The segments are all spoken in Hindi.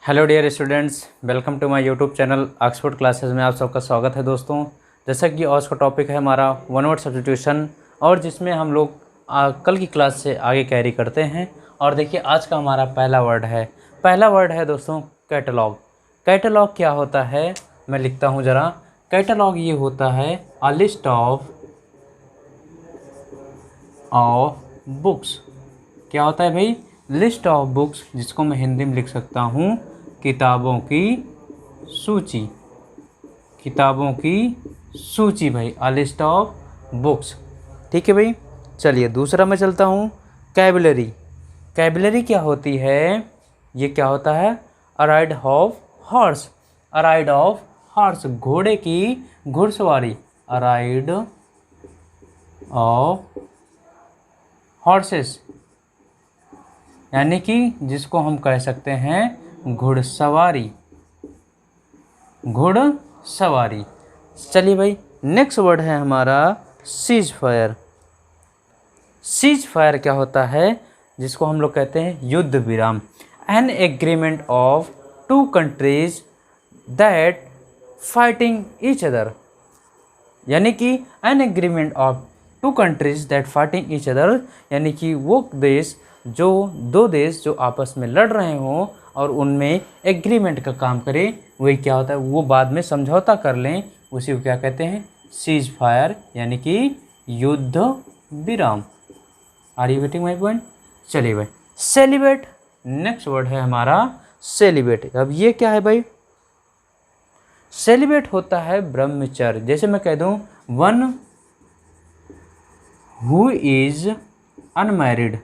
Hello dear students, welcome to my YouTube channel Oxford classes में आप सबका स्वागत है। दोस्तों, जैसा कि आज का टॉपिक है हमारा वन वर्ड सब्स्टिट्यूशन, और जिसमें हम लोग कल की क्लास से आगे कैरी करते हैं। और देखिए, आज का हमारा पहला वर्ड है दोस्तों कैटलॉग। कैटलॉग क्या होता है, मैं लिखता हूँ ज़रा। कैटलॉग ये होता है अ लिस्ट ऑफ बुक्स। क्या होता है भाई? लिस्ट ऑफ बुक्स, जिसको मैं हिंदी में लिख सकता हूँ किताबों की सूची। किताबों की सूची भाई, अ लिस्ट ऑफ बुक्स। ठीक है भाई, चलिए दूसरा मैं चलता हूँ। कैबलरी। कैबलरी क्या होती है? ये क्या होता है? A ride of horse. A ride of horse, घोड़े की घुड़सवारी। अ राइड ऑफ हॉर्सेस, यानी कि जिसको हम कह सकते हैं घुड़सवारी। घुड़सवारी। चलिए भाई, नेक्स्ट वर्ड है हमारा सीज फायर। सीज फायर क्या होता है? जिसको हम लोग कहते हैं युद्ध विराम। An agreement of two countries that fighting each other, यानी कि an agreement of two countries that fighting each other, यानी कि वो देश दो देश जो आपस में लड़ रहे हों और उनमें एग्रीमेंट का काम करें, वही क्या होता है, वो बाद में समझौता कर लें, उसी को क्या कहते हैं? सीज फायर, यानी कि युद्ध विराम। Are you getting my point? चलिए भाई, सेलिब्रेट। नेक्स्ट वर्ड है हमारा सेलिब्रेट। अब ये क्या है भाई? सेलिब्रेट होता है ब्रह्मचर्य। जैसे मैं कह दूं, one who is unmarried.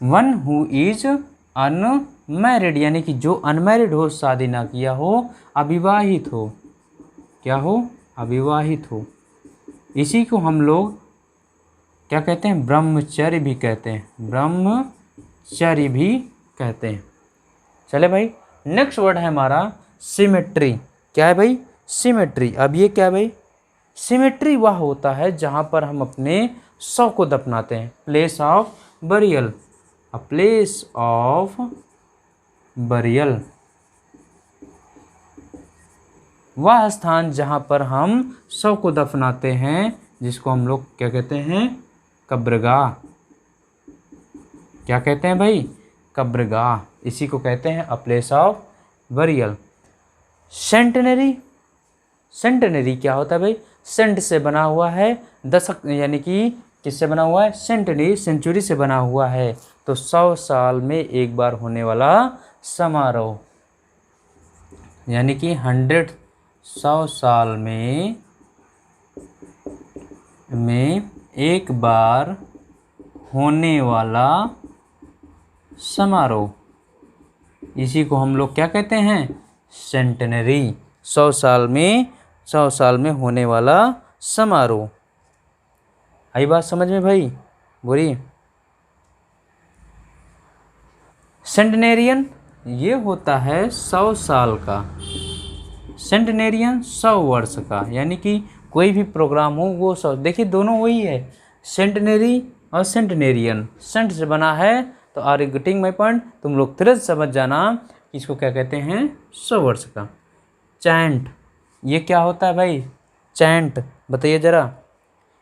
One who is unmarried, यानी कि जो अनमैरिड हो, शादी ना किया हो, अविवाहित हो। क्या हो? अविवाहित हो। इसी को हम लोग क्या कहते हैं? ब्रह्मचर्य भी कहते हैं। ब्रह्मचर्य भी कहते हैं। चले भाई, नेक्स्ट वर्ड है हमारा सिमेट्री। क्या है भाई? सिमेट्री। अब ये क्या है भाई? सिमेट्री वह होता है जहाँ पर हम अपने शव को दफनाते हैं। Place of burial. A place of burial, वह स्थान जहाँ पर हम शव को दफनाते हैं, जिसको हम लोग क्या कहते हैं? कब्रगाह। क्या कहते हैं भाई? कब्रगाह। इसी को कहते हैं a place of burial. Centenary. Centenary क्या होता है भाई? सेंट से बना हुआ है, दशक, यानी कि किससे बना हुआ है? सेंटनी, सेंचुरी से बना हुआ है। तो 100 साल में एक बार होने वाला समारोह, यानी कि 100 साल में एक बार होने वाला समारोह, इसी को हम लोग क्या कहते हैं? सेंटेनरी। 100 साल में होने वाला समारोह। आई बात समझ में भाई? बोलिए। सेंटेनेरियन ये होता है 100 साल का। सेंटेनेरियन 100 वर्ष का, यानी कि कोई भी प्रोग्राम हो वो 100। देखिए, दोनों वही है, सेंटेनरी और सेंटेनेरियन। सेंट से बना है, तो are you getting my point? तुम लोग तुरंत समझ जाना कि इसको क्या कहते हैं? 100 वर्ष का। चैंट, ये क्या होता है भाई? चैंट बताइए ज़रा।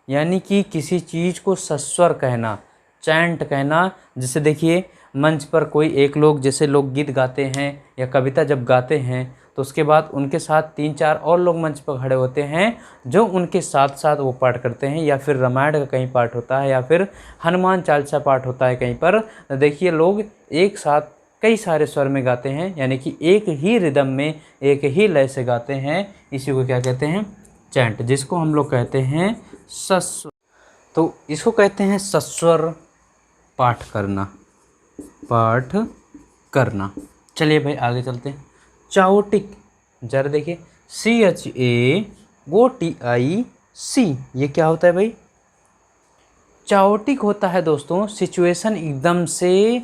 यानी कि किसी चीज़ को सस्वर कहना, चैंट कहना। जैसे देखिए, मंच पर कोई एक लोग, जैसे लोकगीत गाते हैं या कविता जब गाते हैं, तो उसके बाद उनके साथ 3-4 और लोग मंच पर खड़े होते हैं, जो उनके साथ साथ वो पाठ करते हैं, या फिर रामायण का कहीं पाठ होता है, या फिर हनुमान चालीसा पाठ होता है कहीं पर। तो देखिए, लोग एक साथ कई सारे स्वर में गाते हैं, यानी कि एक ही रिदम में, एक ही लय से गाते हैं। इसी को क्या कहते हैं? चैंट, जिसको हम लोग कहते हैं सस्वर। तो इसको कहते हैं सस्वर पाठ करना। पाठ करना। चलिए भाई, आगे चलते हैं। चाओटिक, जरा देखिए, CHAOTIC, ये क्या होता है भाई? चाओटिक होता है दोस्तों सिचुएशन एकदम से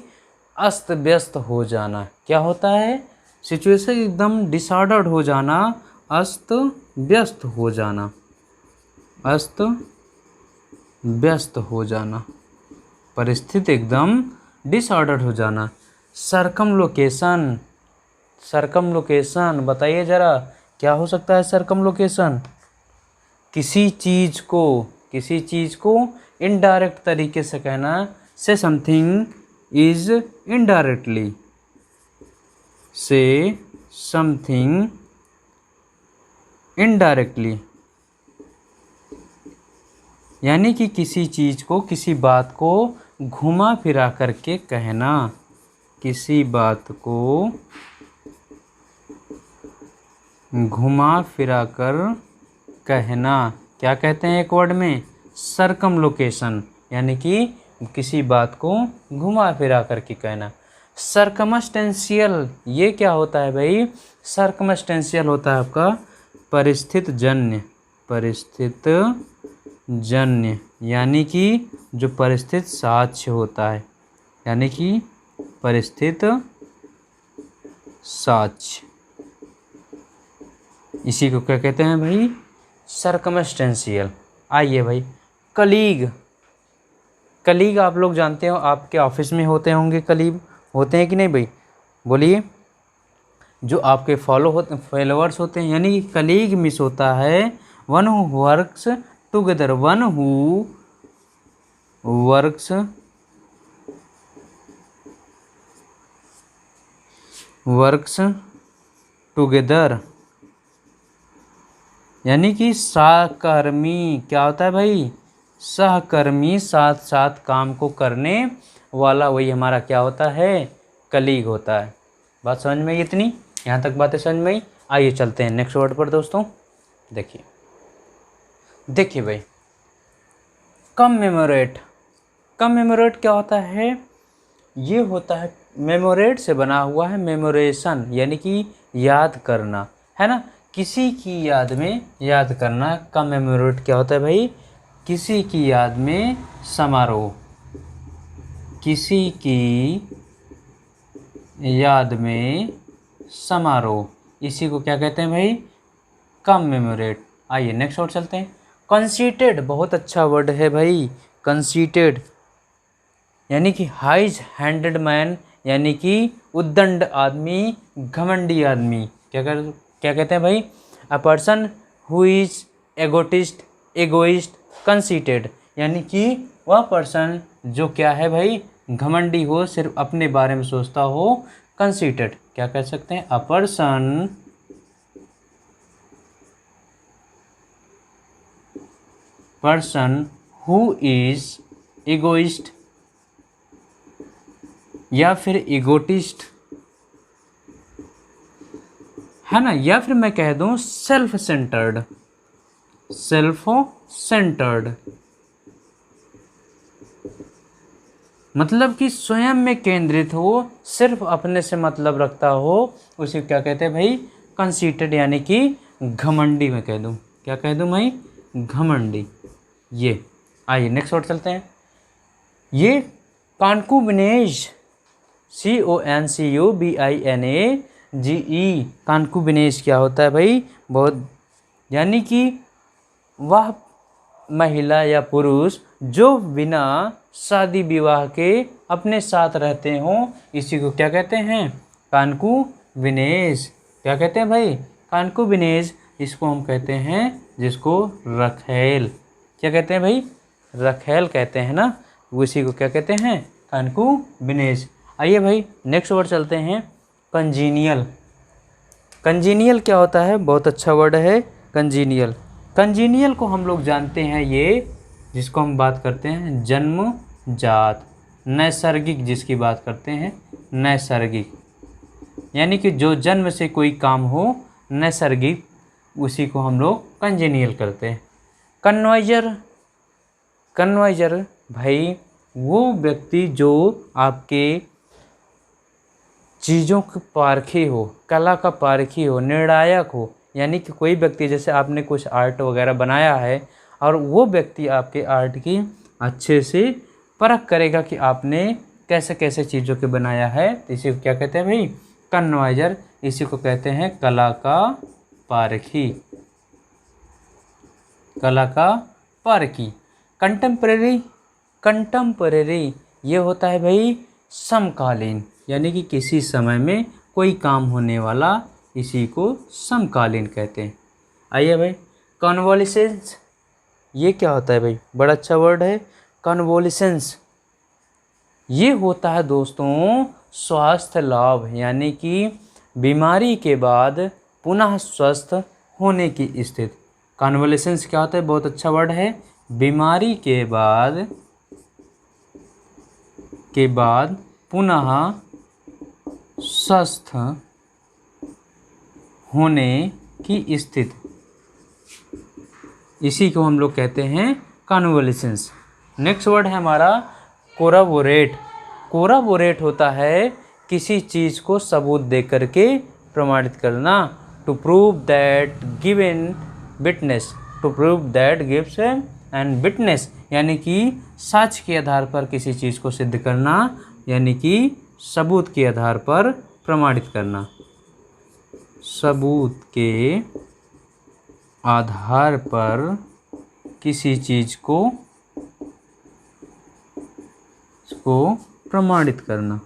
अस्त व्यस्त हो जाना। क्या होता है? सिचुएशन एकदम डिसऑर्डर्ड हो जाना, अस्त व्यस्त हो जाना। अस्त व्यस्त हो जाना, परिस्थिति एकदम डिसऑर्डर्ड हो जाना। सर्कमलोकेशन, सर्कमलोकेशन बताइए ज़रा क्या हो सकता है सर्कमलोकेशन? किसी चीज़ को इनडायरेक्ट तरीके से कहना, से समथिंग इज इनडायरेक्टली, से समथिंग इनडायरेक्टली, यानी कि किसी चीज़ को, किसी बात को घुमा फिरा करके कहना, किसी बात को घुमा फिरा कर कहना, क्या कहते हैं एक वर्ड में? सर्कमलोकेशन, यानी कि किसी बात को घुमा फिरा करके कहना। सर्कमस्टेंशियल, ये क्या होता है भाई? सर्कमस्टेंशियल होता है आपका परिस्थित जन्य, परिस्थित जन्य, यानी कि जो परिस्थित साक्ष्य होता है, यानी कि परिस्थित साक्ष्य, इसी को क्या कहते हैं भाई? सर्कमस्टेंशियल। आइए भाई, कलीग, कलीग आप लोग जानते हो, आपके ऑफिस में होते होंगे कलीग, होते हैं कि नहीं भाई? बोलिए। जो आपके फॉलोअर्स होते हैं, यानी कलीग मिस होता है one who works together, one who works together, यानी कि सहकर्मी। क्या होता है भाई? सहकर्मी, साथ साथ काम को करने वाला, वही हमारा क्या होता है? कलीग होता है। बात समझ में आई इतनी? यहाँ तक बातें समझ में आई? आइए चलते हैं नेक्स्ट वर्ड पर दोस्तों। देखिए देखिए भाई, कमेमोरेट। कमेमोरेट क्या होता है? ये होता है, मेमोरेट से बना हुआ है मेमोरेशन, यानी कि याद करना, है ना? किसी की याद में याद करना। कमेमोरेट क्या होता है भाई? किसी की याद में समारोह, किसी की याद में समारोह, इसी को क्या कहते हैं भाई? कमेमोरेट। आइए नेक्स्ट वर्ड चलते हैं। कंसीटेड, बहुत अच्छा वर्ड है भाई, कंसीटेड, यानी कि हाइज हैंडेड मैन, यानी कि उद्दंड आदमी, घमंडी आदमी। क्या कहते हैं भाई? A person who is egotist, egoist, conceited, यानी कि वह पर्सन जो क्या है भाई? घमंडी हो, सिर्फ अपने बारे में सोचता हो, कंसीटेड। क्या कह सकते हैं? अ पर्सन हु इज egoist, या फिर egoist, है ना? या फिर मैं कह दूं सेल्फ सेंटर्ड, सेल्फ सेंटर्ड, मतलब कि स्वयं में केंद्रित हो, सिर्फ अपने से मतलब रखता हो, उसे क्या कहते हैं भाई? कंसीटेड, यानी कि घमंडी। मैं कह दूं, क्या कह दूं भाई? घमंडी। ये आइए नेक्स्ट वर्ड चलते हैं। ये कॉन्कुबिनेज, CONCUBINAGE, कॉन्कुबिनेज क्या होता है भाई? बहुत, यानी कि वह महिला या पुरुष जो बिना शादी विवाह के अपने साथ रहते हों, इसी को क्या कहते हैं? कॉन्कुबिनेज। क्या कहते हैं भाई? कॉन्कुबिनेज। इसको हम कहते हैं, जिसको रखेल, क्या कहते हैं भाई? रखेल कहते हैं ना, उसी को क्या कहते हैं? कॉन्कुबिनेज। आइए भाई नेक्स्ट वर्ड चलते हैं, कंजीनियल। कंजीनियल क्या होता है? बहुत अच्छा वर्ड है कंजीनियल। कंजीनियल को हम लोग जानते हैं, ये जिसको हम बात करते हैं जन्मजात, नैसर्गिक, जिसकी बात करते हैं नैसर्गिक, यानी कि जो जन्म से कोई काम हो नैसर्गिक, उसी को हम लोग कंजीनियल करते हैं। कन्वाइजर, कन्वाइजर भाई वो व्यक्ति जो आपके चीज़ों के पारखी हो, कला का पारखी हो, निर्णायक हो, यानी कि कोई व्यक्ति, जैसे आपने कुछ आर्ट वगैरह बनाया है और वो व्यक्ति आपके आर्ट की अच्छे से परख करेगा कि आपने कैसे कैसे चीज़ों के बनाया है, तो इसी को क्या कहते हैं भाई? कन्वाइजर। इसी को कहते हैं कला का पारखी, कला का पारखी। कंटेम्परेरी, कंटेम्परेरी ये होता है भाई समकालीन, यानी कि किसी समय में कोई काम होने वाला, इसी को समकालीन कहते हैं। आइए भाई, कन्वॉल्यूशंस ये क्या होता है भाई? बड़ा अच्छा वर्ड है कन्वॉल्यूशंस। ये होता है दोस्तों स्वास्थ्य लाभ, यानी कि बीमारी के बाद पुनः स्वस्थ होने की स्थिति। कन्वॉल्यूशंस क्या होता है? बहुत अच्छा वर्ड है। बीमारी के बाद पुनः स्वस्थ होने की स्थिति, इसी को हम लोग कहते हैं कन्वॉल्यूशंस। नेक्स्ट वर्ड है हमारा कोराबोरेट। कोराबोरेट होता है किसी चीज़ को सबूत दे करके प्रमाणित करना। To prove that given witness, to prove that gives and witness, यानी कि साक्ष्य के आधार पर किसी चीज़ को सिद्ध करना, यानी कि सबूत के आधार पर प्रमाणित करना। सबूत के आधार पर किसी चीज़ को प्रमाणित करना।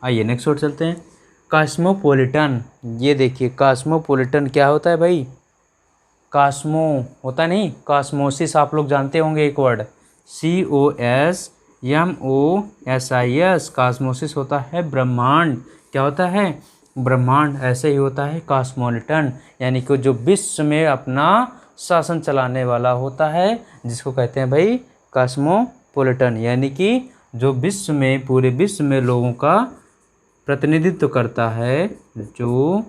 आइए नेक्स्ट वर्ड चलते हैं, कॉस्मोपॉलिटन। ये देखिए कॉस्मोपॉलिटन क्या होता है भाई? कॉस्मो होता नहीं, कॉस्मोसिस आप लोग जानते होंगे एक वर्ड, COSMOSIS। कॉस्मोसिस होता है ब्रह्मांड। क्या होता है? ब्रह्मांड। ऐसे ही होता है कॉस्मोपॉलिटन, यानी कि जो विश्व में अपना शासन चलाने वाला होता है, जिसको कहते हैं भाई कॉस्मोपॉलिटन, यानी कि जो विश्व में, पूरे विश्व में लोगों का प्रतिनिधित्व करता है, जो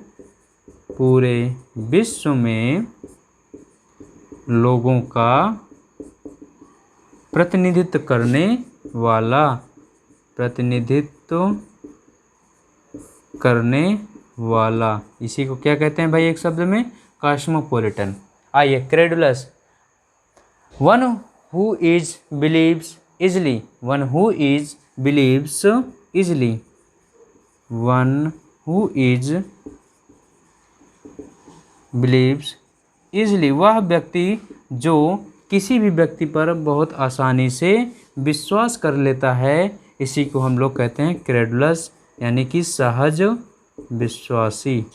पूरे विश्व में लोगों का प्रतिनिधित्व करने वाला, इसी को क्या कहते हैं भाई एक शब्द में? कॉस्मोपॉलिटन। आइए credulous. One who is believes easily, one who is believes easily, one who is believes easily, वह व्यक्ति जो किसी भी व्यक्ति पर बहुत आसानी से विश्वास कर लेता है, इसी को हम लोग कहते हैं क्रेडुलस, यानी कि सहज विश्वासी।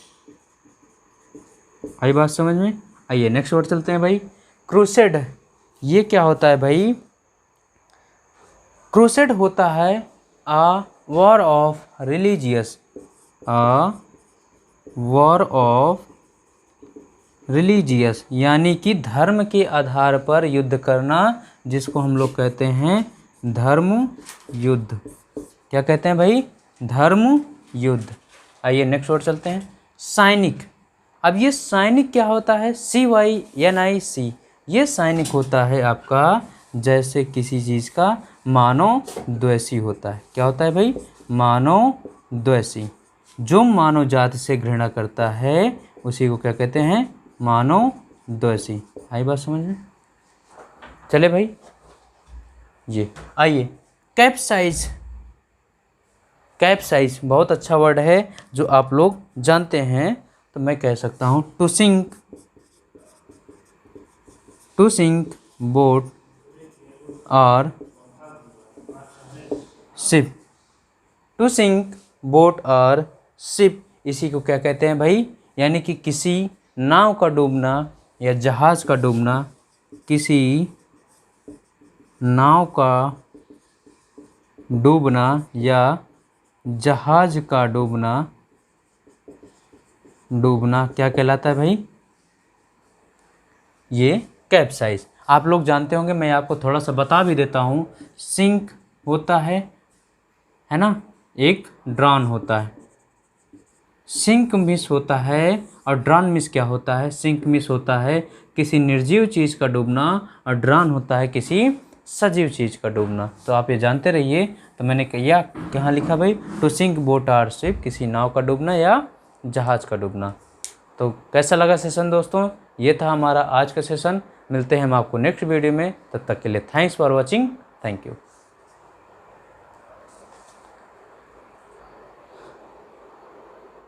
आई बात समझ में? आइए नेक्स्ट वर्ड चलते हैं भाई, क्रूसेड। ये क्या होता है भाई? क्रूसेड होता है a war of religious, a war of religious, यानी कि धर्म के आधार पर युद्ध करना, जिसको हम लोग कहते हैं धर्म युद्ध। क्या कहते हैं भाई? धर्म युद्ध। आइए नेक्स्ट वर्ड चलते हैं, सैनिक। अब ये सैनिक क्या होता है? CYNIC। ये सैनिक होता है आपका जैसे किसी चीज़ का मानव द्वेषी होता है। क्या होता है भाई? मानव द्वेषी। जो मानव जाति से घृणा करता है, उसी को क्या कहते हैं? मानव द्वेषी। आई बात समझ में? चले भाई, ये आइए कैप्साइज। कैप्साइज बहुत अच्छा वर्ड है जो आप लोग जानते हैं, तो मैं कह सकता हूँ टू सिंक बोट और शिप, टू सिंक बोट और शिप, इसी को क्या कहते हैं भाई? यानी कि किसी नाव का डूबना या जहाज का डूबना, किसी नाव का डूबना या जहाज का डूबना क्या कहलाता है भाई? ये कैप्साइज। आप लोग जानते होंगे, मैं आपको थोड़ा सा बता भी देता हूँ। सिंक होता है ना, एक ड्रॉन होता है। सिंक मिस होता है और ड्रॉन मिस क्या होता है? सिंक मिस होता है किसी निर्जीव चीज़ का डूबना और ड्रॉन होता है किसी सजीव चीज़ का डूबना। तो आप ये जानते रहिए। तो मैंने कहा कहाँ लिखा भाई? टू सिंक बोट और शिप, किसी नाव का डूबना या जहाज़ का डूबना। तो कैसा लगा सेशन दोस्तों? ये था हमारा आज का सेशन। मिलते हैं हम आपको नेक्स्ट वीडियो में, तब तक के लिए thanks for watching. Thank you.